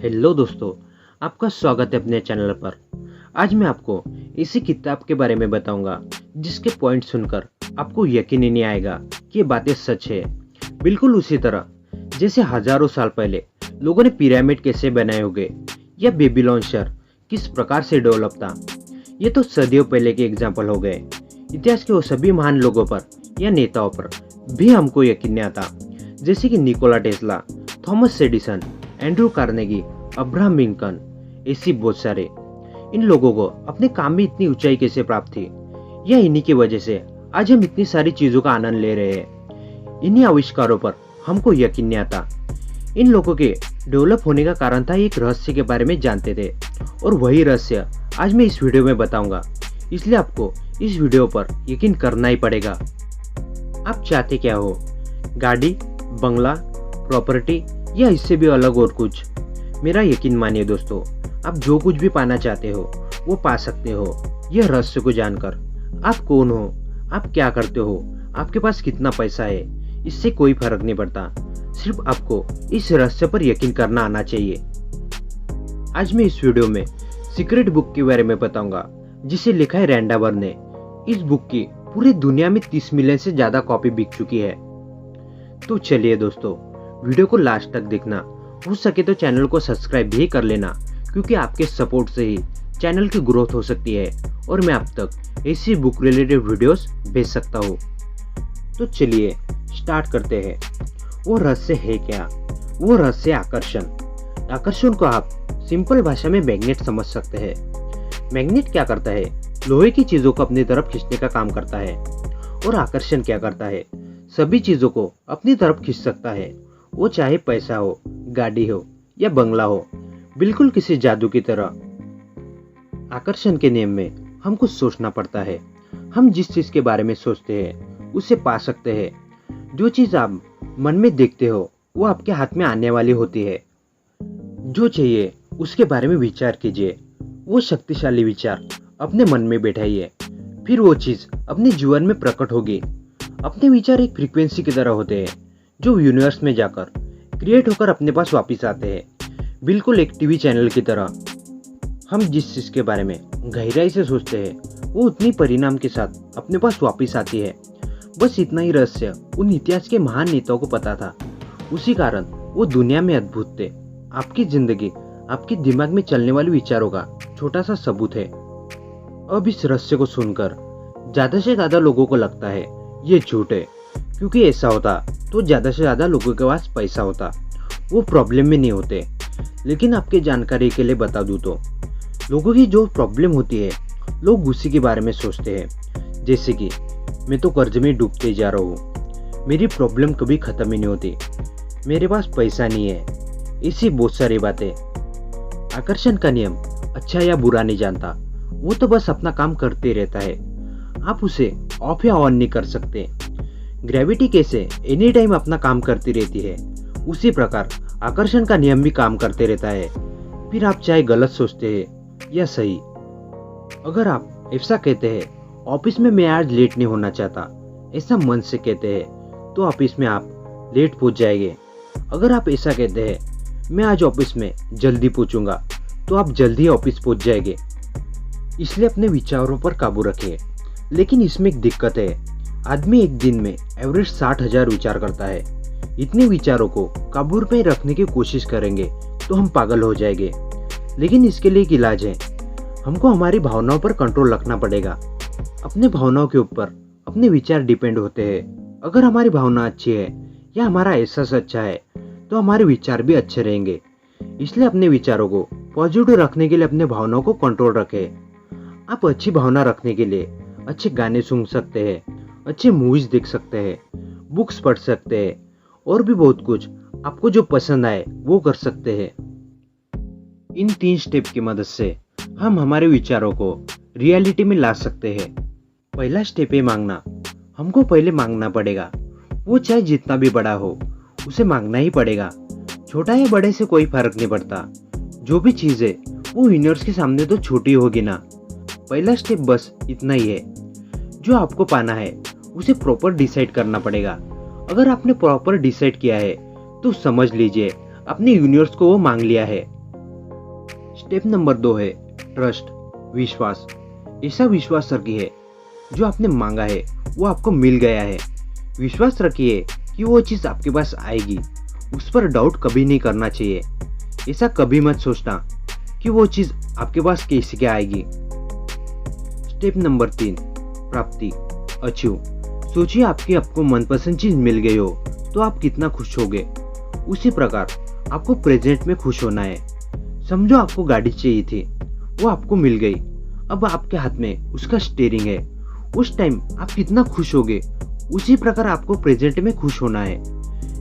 Hello दोस्तों, आपका स्वागत है अपने चैनल पर। आज मैं आपको इसी किताब के बारे में बताऊंगा जिसके पॉइंट सुनकर आपको यकीन ही नहीं आएगा कि ये बातें सच है। बिल्कुल उसी तरह जैसे हजारों साल पहले लोगों ने पिरामिड कैसे बनाए होंगे या बेबीलोन शहर किस प्रकार से डेवलप था। ये तो सदियों पहले के एग्जाम्पल हो गए। इतिहास के वो सभी महान लोगों पर या नेताओं पर भी हमको यकीन नहीं आता, जैसे कि Nikola Tesla, Thomas Edison, Andrew Carnegie, Abraham Lincoln, ऐसी बहुत सारे। इन लोगों को अपने काम में इतनी ऊंचाई कैसे प्राप्त थी, या इन्हीं की वजह से आज हम इतनी सारी चीजों का आनंद ले रहे हैं। इन्हीं आविष्कारों पर हमको यकीन नहीं आता। इन लोगों के डेवलप होने का कारण था एक रहस्य के बारे में जानते थे, और वही रहस्य आज मैं इस वीडियो में बताऊंगा। इसलिए आपको इस वीडियो पर यकीन करना ही पड़ेगा। आप चाहते क्या हो? गाड़ी, बंगला, प्रॉपर्टी या इससे भी अलग और कुछ? मेरा यकीन मानिए दोस्तों, आप जो कुछ भी पाना चाहते हो वो पा सकते हो। यह रहस्य को जानकर आप कौन हो, आप क्या करते हो, आपके पास कितना पैसा है, इससे कोई फर्क नहीं पड़ता। सिर्फ आपको इस रहस्य पर यकीन करना आना चाहिए। आज मैं इस वीडियो में सीक्रेट बुक के बारे में बताऊंगा जिसे लिखा है रैंडा बर ने। इस बुक की पूरी दुनिया में 30 मिलियन से ज्यादा कॉपी बिक चुकी है। तो चलिए दोस्तों, वीडियो को लास्ट तक देखना। हो सके तो चैनल को सब्सक्राइब भी कर लेना, क्योंकि आपके सपोर्ट से ही चैनल की ग्रोथ हो सकती है और मैं आप तक ऐसी बुक रिलेटेड वीडियोस भेज सकता हूँ। तो चलिए स्टार्ट करते हैं। वो रहस्य है क्या? वो रहस्य आकर्षण। आकर्षण को आप सिंपल भाषा में मैग्नेट समझ सकते हैं। मैग्नेट क्या करता है? लोहे की चीजों को अपनी तरफ खींचने का काम करता है। और आकर्षण क्या करता है? सभी चीजों को अपनी तरफ खींच सकता है, वो चाहे पैसा हो, गाड़ी हो या बंगला हो, बिल्कुल किसी जादू की तरह। आकर्षण के नियम में हमको सोचना पड़ता है। हम जिस चीज के बारे में सोचते हैं उसे पा सकते हैं। जो चीज आप मन में देखते हो वो आपके हाथ में आने वाली होती है। जो चाहिए उसके बारे में विचार कीजिए, वो शक्तिशाली विचार अपने मन में बैठाइए, फिर वो चीज अपने जीवन में प्रकट होगी। अपने विचार एक फ्रीक्वेंसी की तरह होते हैं जो यूनिवर्स में जाकर क्रिएट होकर अपने पास वापस आते हैं, बिल्कुल एक टीवी चैनल की तरह। हम जिस चीज के बारे में गहराई से सोचते हैं वो उतनी परिणाम के साथ अपने पास वापस आती है। बस इतना ही रहस्य उन इतिहास के महान नेताओं को पता था। उसी कारण वो दुनिया में अद्भुत थे। आपकी जिंदगी आपके दिमाग में चलने वाले विचारों का छोटा सा सबूत है। अब इस रहस्य को सुनकर ज्यादा से ज्यादा लोगों को लगता है ये झूठ है, क्योंकि ऐसा होता तो ज्यादा से ज्यादा लोगों के पास पैसा होता, वो प्रॉब्लम में नहीं होते। लेकिन आपके जानकारी के लिए बता दूं तो लोगों की जो प्रॉब्लम होती है, लोग उसी के बारे में सोचते हैं। जैसे कि मैं तो कर्ज में डूबते जा रहा हूँ, मेरी प्रॉब्लम कभी खत्म ही नहीं होती, मेरे पास पैसा नहीं है, ऐसी बहुत सारी बातें। आकर्षण का नियम अच्छा या बुरा नहीं जानता, वो तो बस अपना काम करते रहता है। आप उसे ऑफ या ऑन नहीं कर सकते। ग्रेविटी कैसे एनी टाइम अपना काम करती रहती है, उसी प्रकार आकर्षण का नियम भी काम करते रहता है। फिर आप चाहे गलत सोचते हैं या सही। अगर आप ऐसा कहते हैं ऑफिस में मैं आज लेट नहीं होना चाहता, ऐसा मन से कहते हैं तो ऑफिस में आप लेट पहुंच जाएंगे। अगर आप ऐसा कहते हैं मैं आज ऑफिस में जल्दी पहुंचूंगा, तो आप जल्दी ऑफिस पहुंच जाएंगे। इसलिए अपने विचारों पर काबू रखें। लेकिन इसमें एक दिक्कत है, आदमी एक दिन में एवरेज 60,000 विचार करता है। इतने विचारों को काबू में रखने की कोशिश करेंगे तो हम पागल हो जाएंगे। लेकिन इसके लिए एक इलाज है। हमको हमारी भावनाओं पर कंट्रोल रखना पड़ेगा। अपने भावनाओं के ऊपर अपने विचार डिपेंड होते हैं। अगर हमारी भावना अच्छी है या हमारा एहसास अच्छा है तो हमारे विचार भी अच्छे रहेंगे। इसलिए अपने विचारों को पॉजिटिव रखने के लिए अपने भावनाओं को कंट्रोल रखें। आप अच्छी भावना रखने के लिए अच्छे गाने सुन सकते हैं, अच्छे मूवीज देख सकते हैं, बुक्स पढ़ सकते हैं, और भी बहुत कुछ आपको जो पसंद आए वो कर सकते हैं। इन 3 स्टेप की मदद से हम हमारे विचारों को रियलिटी में ला सकते हैं। पहला स्टेप है मांगना। हमको पहले मांगना पड़ेगा, वो चाहे जितना भी बड़ा हो उसे मांगना ही पड़ेगा। छोटा या बड़े से कोई फर्क नहीं पड़ता। जो भी चीज है वो यूनिवर्स के सामने तो छोटी होगी ना। पहला स्टेप बस इतना ही है। जो आपको पाना है उसे प्रॉपर डिसाइड करना पड़ेगा। अगर आपने प्रॉपर डिसाइड किया है तो समझ लीजिए अपने यूनिवर्स को वो मांग लिया है। स्टेप नंबर 2 है ट्रस्ट, विश्वास। ऐसा विश्वास रखिए जो आपने मांगा है वो आपको मिल गया है। विश्वास रखिए कि वो चीज़ आपके पास आएगी। उस पर डाउट कभी नहीं करना चाहिए। ऐसा कभी मत सोचना कि वो चीज़ आपके पास कैसे क्या आएगी। स्टेप नंबर 3 प्राप्ति, अचीव। सोचिए आपको मनपसंद चीज़ मिल गई हो तो आप कितना खुश होगे। उसी प्रकार आपको प्रेजेंट में खुश होना है। समझो आपको गाड़ी चाहिए थी, वो आपको मिल गई, अब आपके हाथ में उसका स्टीयरिंग है। उस टाइम आप कितना खुश होगे, उसी प्रकार आपको प्रेजेंट में खुश होना है।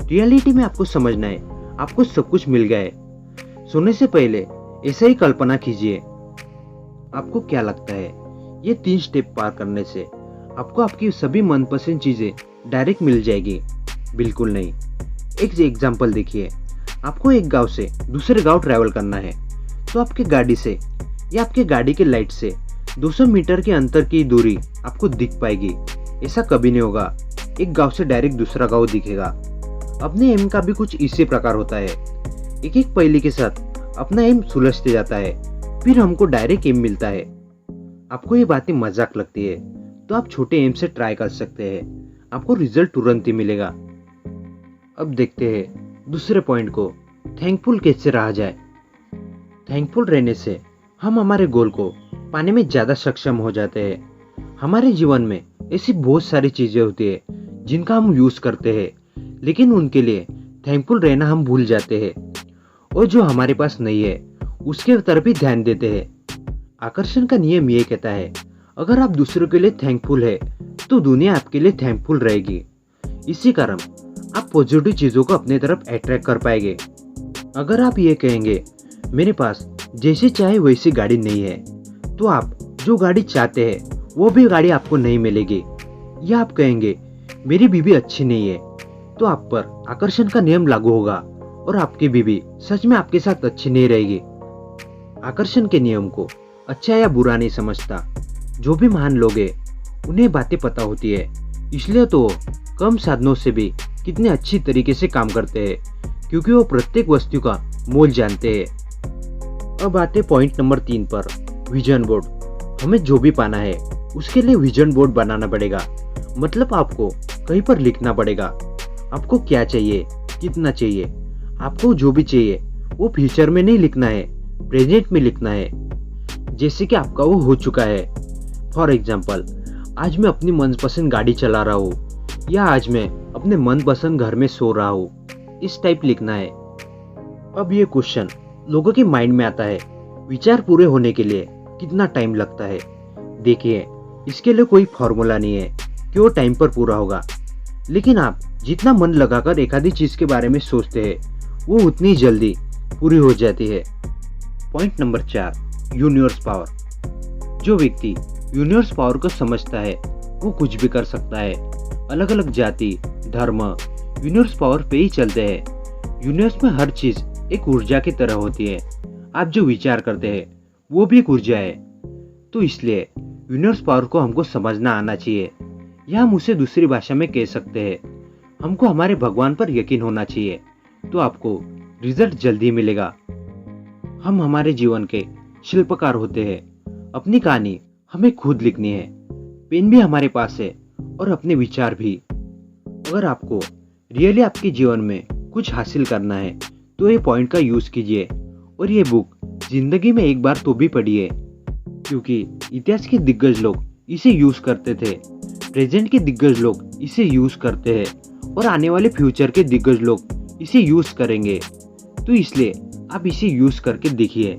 रियलिटी में आपको समझना है आपको सब कुछ मिल गया है। सोने से पहले ऐसा ही कल्पना कीजिए। आपको क्या लगता है ये 3 स्टेप पार करने से आपको आपकी सभी मनपसंद चीजें डायरेक्ट मिल जाएगी? बिल्कुल नहीं। एक एग्जांपल देखिए, आपको एक गांव से दूसरे गांव ट्रैवल करना है तो आपके गाड़ी से या आपके गाड़ी के लाइट से 200 मीटर के अंतर की दूरी आपको दिख पाएगी। ऐसा कभी नहीं होगा एक गांव से डायरेक्ट दूसरा गांव दिखेगा। अपने एम का भी कुछ इसी प्रकार होता है। एक एक पहेली के साथ अपना एम सुलझते जाता है, फिर हमको डायरेक्ट एम मिलता है। आपको ये बातें मजाक लगती है तो आप छोटे एम से ट्राई कर सकते हैं, आपको रिजल्ट तुरंत ही मिलेगा। अब देखते हैं दूसरे पॉइंट को, थैंकफुल कैसे रहा जाए। थैंकफुल रहने से हम हमारे गोल को पाने में ज़्यादा सक्षम हो जाते हैं। हमारे जीवन में ऐसी बहुत सारी चीज़ें होती है जिनका हम यूज़ करते हैं, लेकिन उनके लिए थैंकफुल रहना हम भूल जाते हैं और जो हमारे पास नहीं है उसके तरफ ही ध्यान देते हैं। आकर्षण का नियम ये कहता है अगर आप दूसरों के लिए थैंकफुल है तो दुनिया आपके लिए थैंकफुल रहेगी। इसी कारण आप पॉजिटिव चीज़ों को अपने तरफ अट्रैक्ट कर पाएंगे। अगर आप ये कहेंगे मेरे पास जैसी चाहे वैसी गाड़ी नहीं है, तो आप जो गाड़ी चाहते हैं वो भी गाड़ी आपको नहीं मिलेगी। या आप कहेंगे मेरी बीवी अच्छी नहीं है, तो आप पर आकर्षण का नियम लागू होगा और आपकी बीवी सच में आपके साथ अच्छी नहीं रहेगी। आकर्षण के नियम को अच्छा या बुरा नहीं समझता। जो भी महान लोग हैं उन्हें बातें पता होती है, इसलिए तो वो कम साधनों से भी कितने अच्छी तरीके से काम करते हैं, क्योंकि वो प्रत्येक वस्तु का मोल जानते हैं। अब आते पॉइंट नंबर 3 पर, विजन बोर्ड। हमें जो भी पाना है उसके लिए विजन बोर्ड बनाना पड़ेगा। मतलब आपको कहीं पर लिखना पड़ेगा आपको क्या चाहिए, कितना चाहिए। आपको जो भी चाहिए वो फ्यूचर में नहीं लिखना है, प्रेजेंट में लिखना है, जैसे कि आपका वो हो चुका है। फॉर एग्जाम्पल, आज मैं अपनी मनपसंद गाड़ी चला रहा हूँ या आज मैं अपने मनपसंद घर में सो रहा हूँ, इस टाइप लिखना है। अब ये क्वेश्चन लोगों के माइंड में आता है, विचार पूरे होने के लिए कितना टाइम लगता है। देखिए, इसके लिए कोई फॉर्मूला नहीं है कि वो टाइम पर पूरा होगा, लेकिन आप जितना मन लगाकर एक आधी चीज के बारे में सोचते हैं वो उतनी जल्दी पूरी हो जाती है। Point number 4, universe power. जो व्यक्ति यूनिवर्स पावर को समझता है वो कुछ भी कर सकता है। अलग अलग जाति, धर्म यूनिवर्स पावर पे ही चलते हैं। यूनिवर्स में हर चीज एक ऊर्जा की तरह होती है। आप जो विचार करते हैं वो भी एक ऊर्जा है। तो इसलिए यूनिवर्स पावर को हमको समझना आना चाहिए, या हम उसे दूसरी भाषा में कह सकते हैं हमको हमारे भगवान पर यकीन होना चाहिए, तो आपको रिजल्ट जल्दी मिलेगा। हम हमारे जीवन के शिल्पकार होते हैं। अपनी कहानी हमें खुद लिखनी है। पेन भी हमारे पास है और अपने विचार भी। अगर आपको रियली आपके जीवन में कुछ हासिल करना है तो ये पॉइंट का यूज कीजिए और ये बुक जिंदगी में एक बार तो भी पढ़िए, क्योंकि इतिहास के दिग्गज लोग इसे यूज करते थे, प्रेजेंट के दिग्गज लोग इसे यूज करते हैं और आने वाले फ्यूचर के दिग्गज लोग इसे यूज करेंगे। तो इसलिए आप इसे यूज करके देखिए।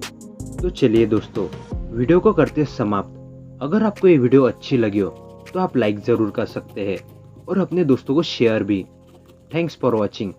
तो चलिए दोस्तों, वीडियो को करते समाप्त। अगर आपको ये वीडियो अच्छी लगी हो तो आप लाइक ज़रूर कर सकते हैं और अपने दोस्तों को शेयर भी। Thanks for watching.